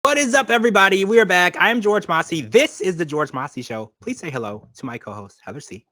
What is up, everybody? We are back. I am George Mossey. This is the George Mossey Show. Please say hello to my co-host, Heather C.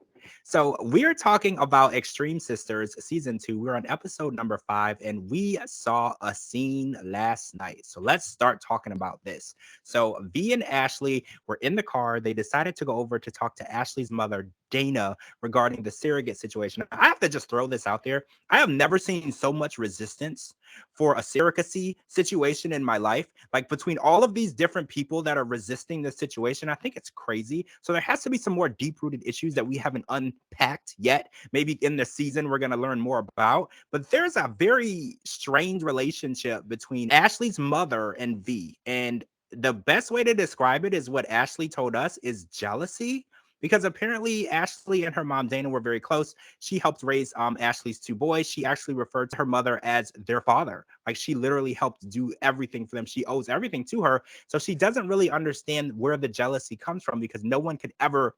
So we are talking about Extreme Sisters season 2. We're on episode number 5, and we saw a scene last night. So let's start talking about this. So V and Ashley were in the car. They decided to go over to talk to Ashley's mother, Dana, regarding the surrogate situation. I have to just throw this out there. I have never seen so much resistance for a surrogacy situation in my life. Like between all of these different people that are resisting this situation, I think it's crazy. So there has to be some more deep-rooted issues that we haven't unpacked yet. Maybe in the season we're going to learn more about. But there's a very strange relationship between Ashley's mother and V. And the best way to describe it is what Ashley told us is jealousy, because apparently Ashley and her mom Dana were very close. She helped raise Ashley's 2 boys. She actually referred to her mother as their father. Like she literally helped do everything for them. She owes everything to her. So she doesn't really understand where the jealousy comes from, because no one could ever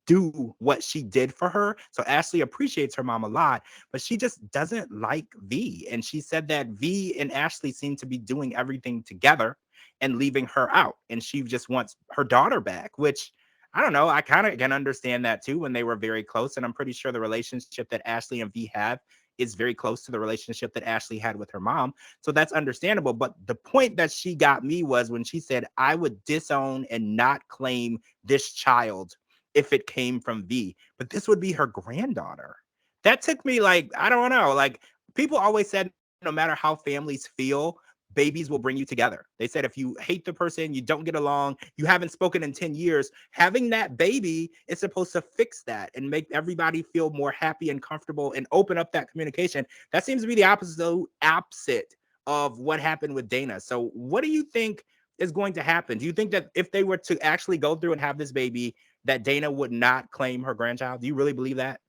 do what she did for her. So Ashley appreciates her mom a lot, but she just doesn't like V. And she said that V and Ashley seem to be doing everything together and leaving her out. And she just wants her daughter back, which I don't know. I kind of can understand that too when they were very close. And I'm pretty sure the relationship that Ashley and V have is very close to the relationship that Ashley had with her mom. So that's understandable. But the point that she got me was when she said, I would disown and not claim this child if it came from V, but this would be her granddaughter. That took me like, I don't know. Like people always said, no matter how families feel, babies will bring you together. They said if you hate the person, you don't get along, you haven't spoken in 10 years, having that baby is supposed to fix that and make everybody feel more happy and comfortable and open up that communication. That seems to be the opposite of what happened with Dana. So what do you think is going to happen? Do you think that if they were to actually go through and have this baby, that Dana would not claim her grandchild? Do you really believe that?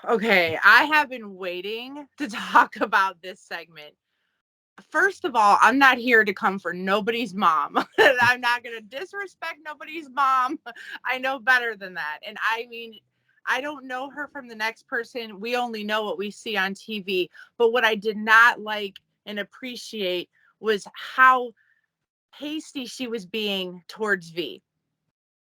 Okay, I have been waiting to talk about this segment. First of all, I'm not here to come for nobody's mom. I'm not going to disrespect nobody's mom. I know better than that. And I mean, I don't know her from the next person. We only know what we see on TV. But what I did not like and appreciate was how hasty she was being towards V.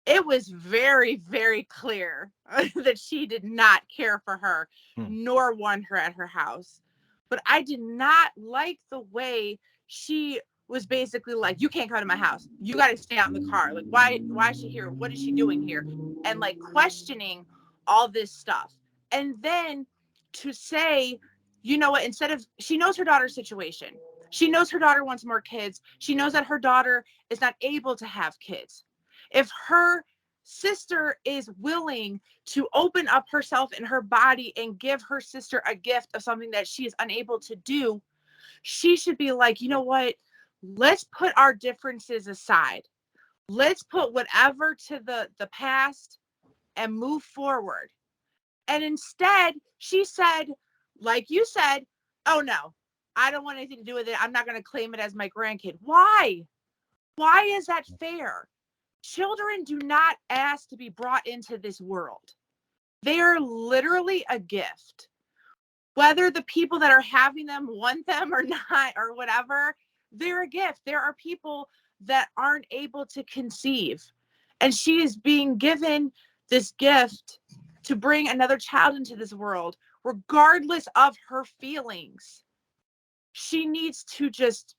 It was very, very clear that she did not care for her, Hmm. nor want her at her house. But I did not like the way she was basically like, you can't come to my house. You got to stay out in the car. Like, why is she here? What is she doing here? And like questioning all this stuff. And then to say, you know what, instead of, she knows her daughter's situation. She knows her daughter wants more kids. She knows that her daughter is not able to have kids. If her sister is willing to open up herself and her body and give her sister a gift of something that she is unable to do, she should be like, you know what? Let's put our differences aside. Let's put whatever to the past and move forward. And instead, she said, like you said, oh no, I don't want anything to do with it. I'm not going to claim it as my grandkid. Why? Why is that fair? Children do not ask to be brought into this world. They are literally a gift. Whether the people that are having them want them or not, or whatever, they're a gift. There are people that aren't able to conceive. And she is being given this gift to bring another child into this world, regardless of her feelings. She needs to just,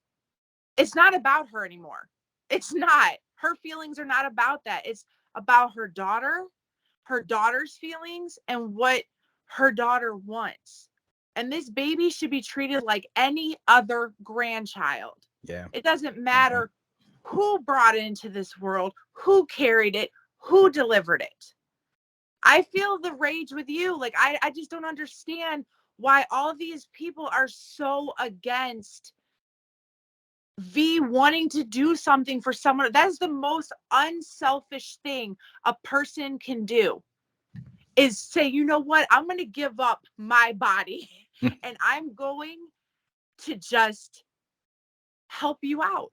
it's not about her anymore. It's not. Her feelings are not about that. It's about her daughter's feelings, and what her daughter wants. And this baby should be treated like any other grandchild. Yeah. It doesn't Uh-huh. matter who brought it into this world, who carried it, who delivered it. I feel the rage with you. Like, I just don't understand why all these people are so against V wanting to do something for someone. That is the most unselfish thing a person can do, is say, you know what, I'm going to give up my body and I'm going to just help you out.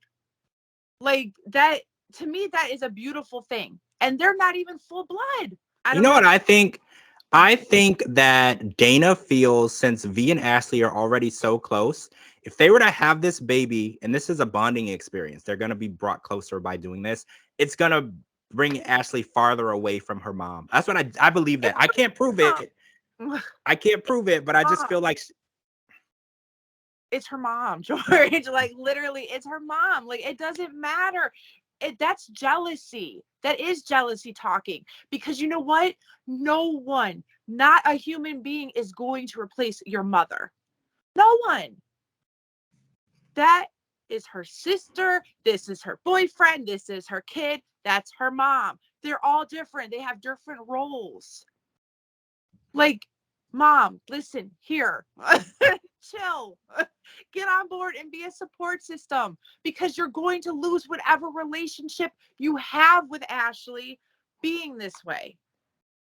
Like that, to me, that is a beautiful thing. And they're not even full blood. I You don't know know. what I think? I think that Dana feels, since V and Ashley are already so close, If they were to have this baby, and this is a bonding experience, they're going to be brought closer by doing this. It's going to bring Ashley farther away from her mom. That's what I believe that. It's I can't prove it. her I can't prove it, but I just mom. feel like It's her mom, George. Like literally, it's her mom. Like it doesn't matter. That's jealousy. That is jealousy talking. Because you know what? No one, not a human being, is going to replace your mother. No one. That is her sister. This is her boyfriend. This is her kid. That's her mom. They're all different. They have different roles. Like, mom, listen, here, chill, get on board and be a support system, because you're going to lose whatever relationship you have with Ashley being this way.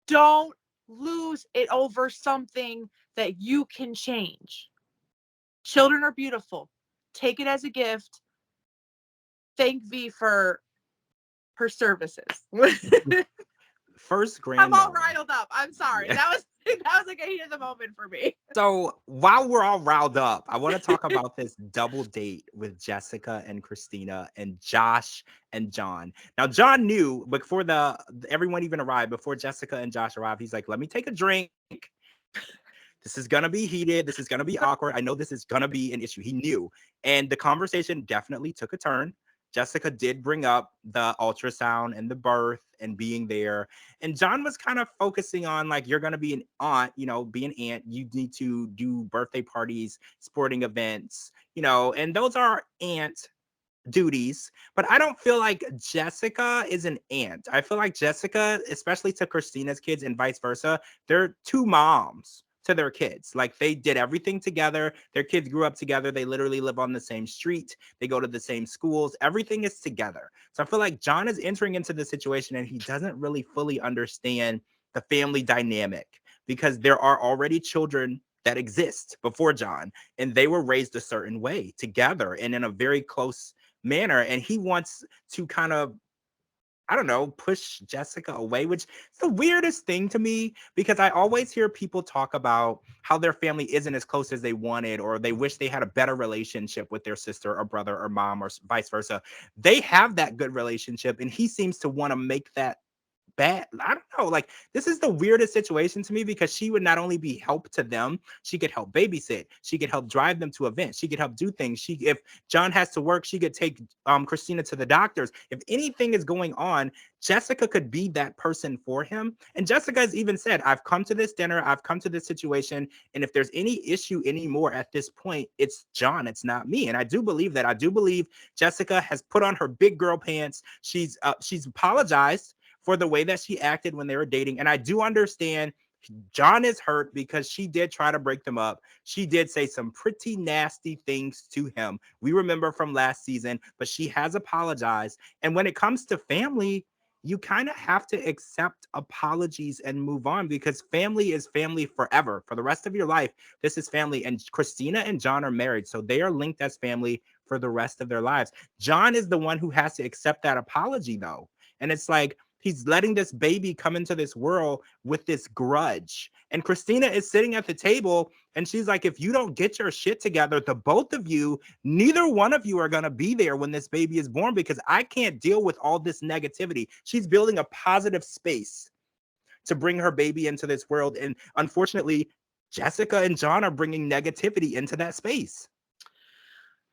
Don't lose it over something that you can change. Children are beautiful. Take it as a gift. Thank V for her services. first I'm all granddaughter. riled up. I'm sorry. Yeah. That was like a heat of the moment for me. So while we're all riled up, I want to talk about this double date with Jessica and Christina and Josh and John. Now, John knew before everyone even arrived, before Jessica and Josh arrived, he's like, let me take a drink. This is going to be heated. This is going to be awkward. I know this is going to be an issue. He knew. And the conversation definitely took a turn. Jessica did bring up the ultrasound and the birth and being there. And John was kind of focusing on, like, you're going to be an aunt, be an aunt. You need to do birthday parties, sporting events, and those are aunt duties. But I don't feel like Jessica is an aunt. I feel like Jessica, especially to Christina's kids and vice versa, they're two moms to their kids. Like, they did everything together. Their kids grew up together. They literally live on the same street. They go to the same schools. Everything is together. So I feel like John is entering into the situation and he doesn't really fully understand the family dynamic, because there are already children that exist before John, and they were raised a certain way together and in a very close manner. And he wants to kind of, I don't know, push Jessica away, which is the weirdest thing to me, because I always hear people talk about how their family isn't as close as they wanted, or they wish they had a better relationship with their sister or brother or mom, or vice versa. They have that good relationship, and he seems to want to make that bad. I don't know. Like, this is the weirdest situation to me, because she would not only be help to them, she could help babysit, she could help drive them to events, she could help do things. If John has to work, she could take Christina to the doctors. If anything is going on, Jessica could be that person for him. And Jessica has even said, I've come to this dinner, I've come to this situation, and if there's any issue anymore at this point, it's John, it's not me. And I do believe that. I do believe Jessica has put on her big girl pants. She's apologized for the way that she acted when they were dating. And I do understand John is hurt, because she did try to break them up. She did say some pretty nasty things to him. We remember from last season, but she has apologized. And when it comes to family, you kind of have to accept apologies and move on, because family is family forever. For the rest of your life, this is family. And Christina and John are married, so they are linked as family for the rest of their lives. John is the one who has to accept that apology, though. And it's like, he's letting this baby come into this world with this grudge. And Christina is sitting at the table and she's like, if you don't get your shit together, the both of you, neither one of you are going to be there when this baby is born, because I can't deal with all this negativity. She's building a positive space to bring her baby into this world. And unfortunately, Jessica and John are bringing negativity into that space.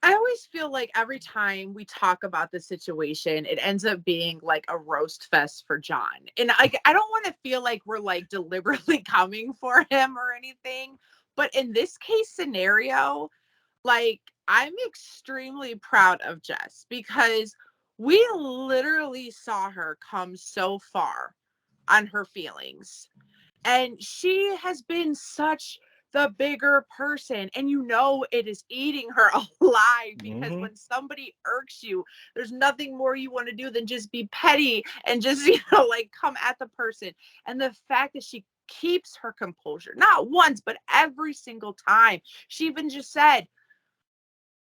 I always feel like every time we talk about the situation, it ends up being like a roast fest for John. And I don't want to feel like we're like deliberately coming for him or anything. But in this case scenario, like, I'm extremely proud of Jess, because we literally saw her come so far on her feelings. And she has been such the bigger person, and it is eating her alive, because when somebody irks you, there's nothing more you want to do than just be petty and just like come at the person. And the fact that she keeps her composure, not once but every single time. She even just said,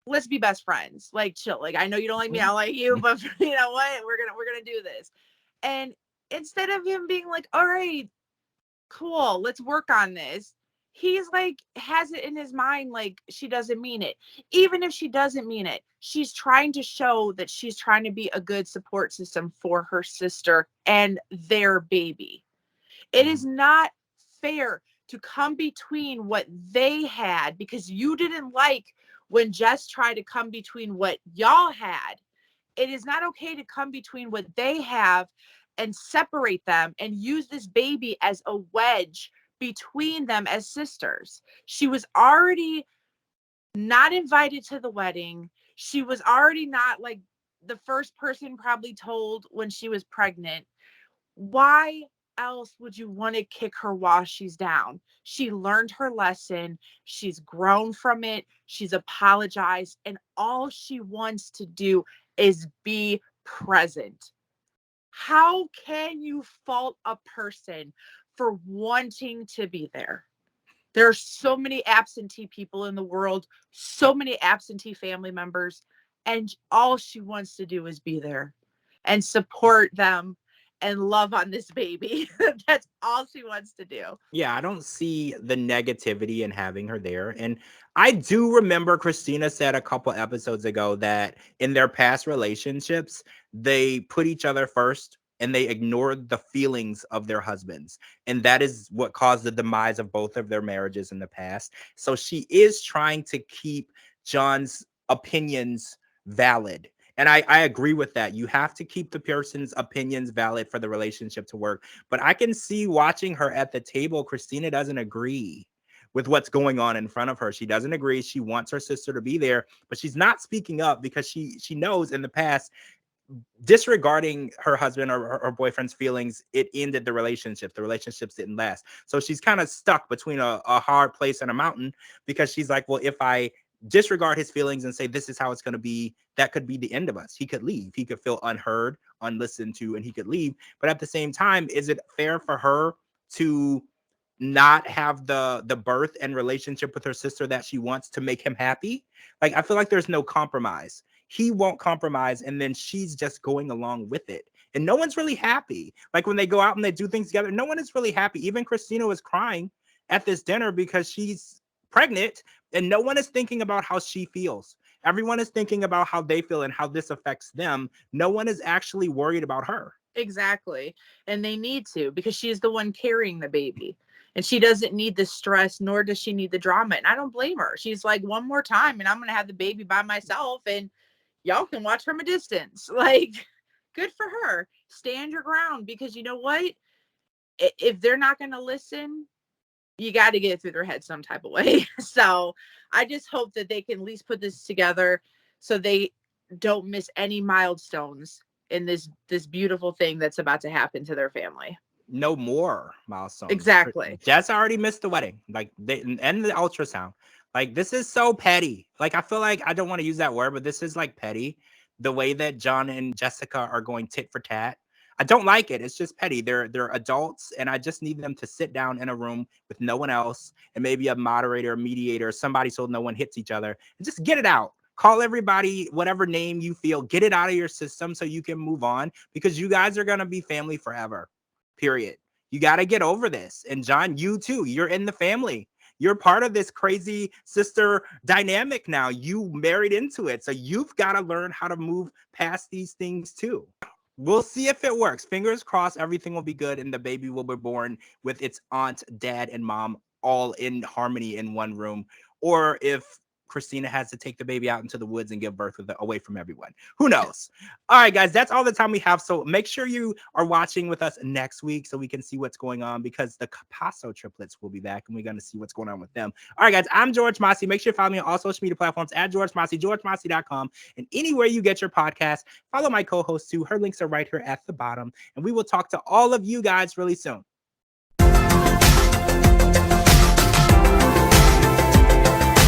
let's be best friends, like, chill, like, I know you don't like me, I like you, but you know what, we're gonna do this. And instead of him being like, all right, cool, let's work on this, he's like has it in his mind like she doesn't mean it. Even if she doesn't mean it, she's trying to show that she's trying to be a good support system for her sister and their baby. It is not fair to come between what they had because you didn't like when Jess tried to come between what y'all had. It is not okay to come between what they have and separate them and use this baby as a wedge between them as sisters. She was already not invited to the wedding. She was already not like the first person probably told when she was pregnant. Why else would you want to kick her while she's down? She learned her lesson. She's grown from it. She's apologized. And all she wants to do is be present. How can you fault a person for wanting to be there? There are so many absentee people in the world, so many absentee family members, and all she wants to do is be there and support them and love on this baby. That's all she wants to do. Yeah, I don't see the negativity in having her there. And I do remember Christina said a couple episodes ago that in their past relationships, they put each other first and they ignored the feelings of their husbands. And that is what caused the demise of both of their marriages in the past. So she is trying to keep John's opinions valid. And I agree with that. You have to keep the person's opinions valid for the relationship to work. But I can see watching her at the table, Christina doesn't agree with what's going on in front of her. She doesn't agree. She wants her sister to be there, but she's not speaking up because she knows in the past disregarding her husband or her boyfriend's feelings, it ended the relationship. The relationships didn't last. So she's kind of stuck between a hard place and a mountain because she's like, well, if I disregard his feelings and say this is how it's going to be, that could be the end of us. He could leave. He could feel unheard, unlistened to, and he could leave. But at the same time, is it fair for her to not have the birth and relationship with her sister that she wants to make him happy? Like, I feel like there's no compromise. He won't compromise, and then she's just going along with it. And no one's really happy. Like when they go out and they do things together, no one is really happy. Even Christina was crying at this dinner because she's pregnant and no one is thinking about how she feels. Everyone is thinking about how they feel and how this affects them. No one is actually worried about her. Exactly. And they need to because she's the one carrying the baby. And she doesn't need the stress, nor does she need the drama. And I don't blame her. She's like, one more time, and I'm going to have the baby by myself, and y'all can watch from a distance. Like, good for her. Stand your ground because you know what? If they're not going to listen, you got to get it through their head some type of way. So I just hope that they can at least put this together so they don't miss any milestones in this beautiful thing that's about to happen to their family. No more milestones. Exactly. Jess already missed the wedding, like and the ultrasound. Like, this is so petty. Like, I feel like I don't want to use that word, but this is like petty. The way that John and Jessica are going tit for tat. I don't like it. It's just petty. They're adults, and I just need them to sit down in a room with no one else and maybe a moderator, a mediator, somebody so no one hits each other, and just get it out. Call everybody whatever name you feel. Get it out of your system so you can move on because you guys are going to be family forever. Period. You got to get over this. And John, you too. You're in the family. You're part of this crazy sister dynamic now. You married into it. So you've got to learn how to move past these things too. We'll see if it works. Fingers crossed, everything will be good and the baby will be born with its aunt, dad, and mom all in harmony in one room. Or if Christina has to take the baby out into the woods and give birth with it away from everyone. Who knows? All right, guys, that's all the time we have. So make sure you are watching with us next week so we can see what's going on because the Capasso triplets will be back and we're going to see what's going on with them. All right, guys, I'm George Mossey. Make sure you follow me on all social media platforms at George Mossey, georgemossey.com, and anywhere you get your podcast. Follow my co-host too. Her links are right here at the bottom. And we will talk to all of you guys really soon.